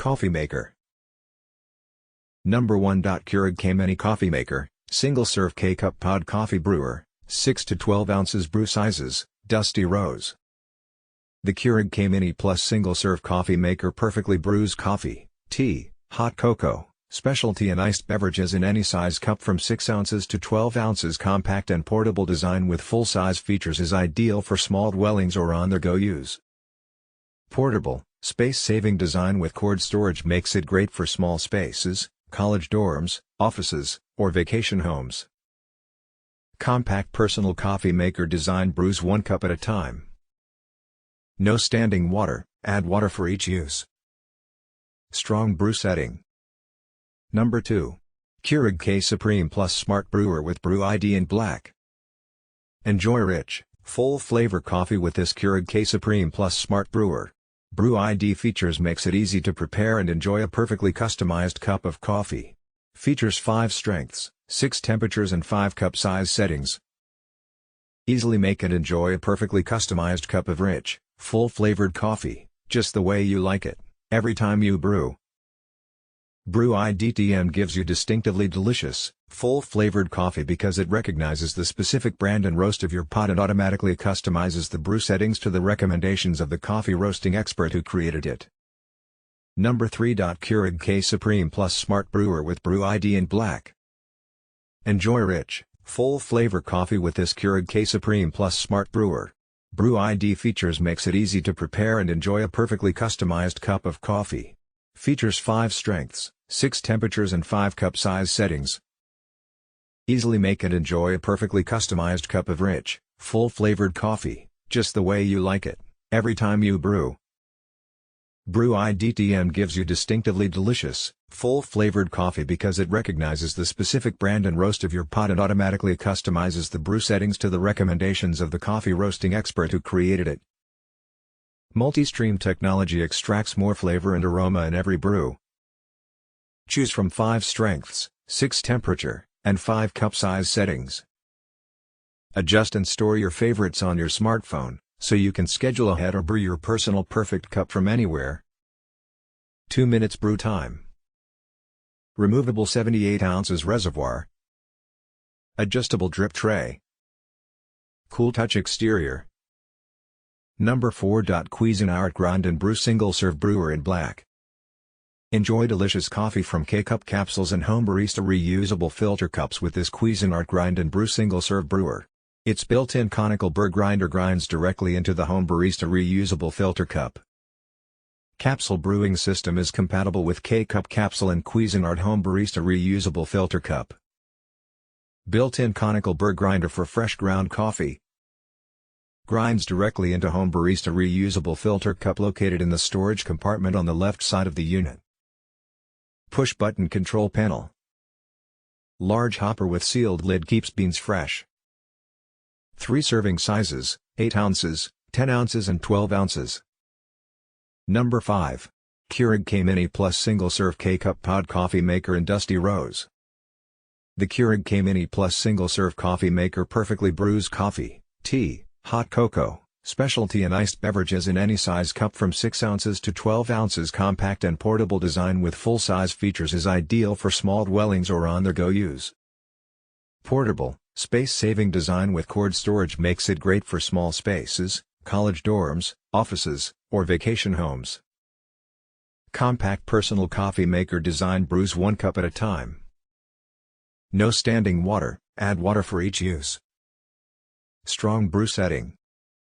Coffeemaker. Number 1. Keurig K-Mini Coffeemaker, single-serve K-CupPod coffee brewer, 6 to 12 ounces brew sizes, dusty rose. The Keurig K-Mini Plus single-serve coffee maker perfectly brews coffee, tea, hot cocoa, specialty and iced beverages in any size cup from 6 ounces to 12 ounces. Compact and portable design with full-size features is ideal for small dwellings or on-the-go use. Portable, space-saving design with cord storage makes it great for small spaces, college dorms, offices, or vacation homes. Compact personal coffee maker design brews 1 cup at a time. No standing water, add water for each use. Strong brew setting. Number 2. Keurig K Supreme Plus Smart Brewer with BrewID in black. Enjoy rich, full-flavor coffee with this Keurig K Supreme Plus Smart Brewer. BrewID features makes it easy to prepare and enjoy a perfectly customized cup of coffee. Features 5 strengths, 6 temperatures and 5 cup size settings. Easily make and enjoy a perfectly customized cup of rich, full-flavored coffee, just the way you like it, every time you brew. BrewID TM gives you distinctively delicious, full-flavored coffee because it recognizes the specific brand and roast of your pot and automatically customizes the brew settings to the recommendations of the coffee roasting expert who created it. Number 3. Keurig K Supreme Plus Smart Brewer with BrewID in black. Enjoy rich, full-flavor coffee with this Keurig K Supreme Plus Smart Brewer. BrewID features makes it easy to prepare and enjoy a perfectly customized cup of coffee. Features 5 strengths, 6 temperatures and 5 cup size settings. Easily make and enjoy a perfectly customized cup of rich, full-flavored coffee, just the way you like it, every time you brew. BrewID TM gives you distinctively delicious, full-flavored coffee because it recognizes the specific brand and roast of your pot and automatically customizes the brew settings to the recommendations of the coffee roasting expert who created it. Multi-stream technology extracts more flavor and aroma in every brew. Choose from 5 strengths, 6 temperature, and 5 cup size settings. Adjust and store your favorites on your smartphone, so you can schedule ahead or brew your personal perfect cup from anywhere. 2 minutes brew time. Removable 78 ounces reservoir. Adjustable drip tray. Cool touch exterior. Number 4. Cuisinart Grind and Brew Single-Serve Brewer in black. Enjoy delicious coffee from K-Cup capsules and home barista reusable filter cups with this Cuisinart Grind and Brew Single-Serve Brewer. Its built-in conical burr grinder grinds directly into the home barista reusable filter cup. Capsule brewing system is compatible with K-Cup capsule and Cuisinart home barista reusable filter cup. Built-in conical burr grinder for fresh ground coffee. Grinds directly into home barista reusable filter cup located in the storage compartment on the left side of the unit. Push-button control panel. Large hopper with sealed lid keeps beans fresh. 3 serving sizes, 8 ounces, 10 ounces and 12 ounces. Number 5. Keurig K-Mini Plus Single-Serve K-CupPod Coffee Maker in Dusty Rose. The Keurig K-Mini Plus Single-Serve Coffee Maker perfectly brews coffee, tea, hot cocoa, specialty and iced beverages in any size cup from 6 ounces to 12 ounces. Compact and portable design with full-size features is ideal for small dwellings or on-the-go use. Portable, space-saving design with cord storage makes it great for small spaces, college dorms, offices, or vacation homes. Compact personal coffee maker design brews 1 cup at a time. No standing water, add water for each use. Strong brew setting.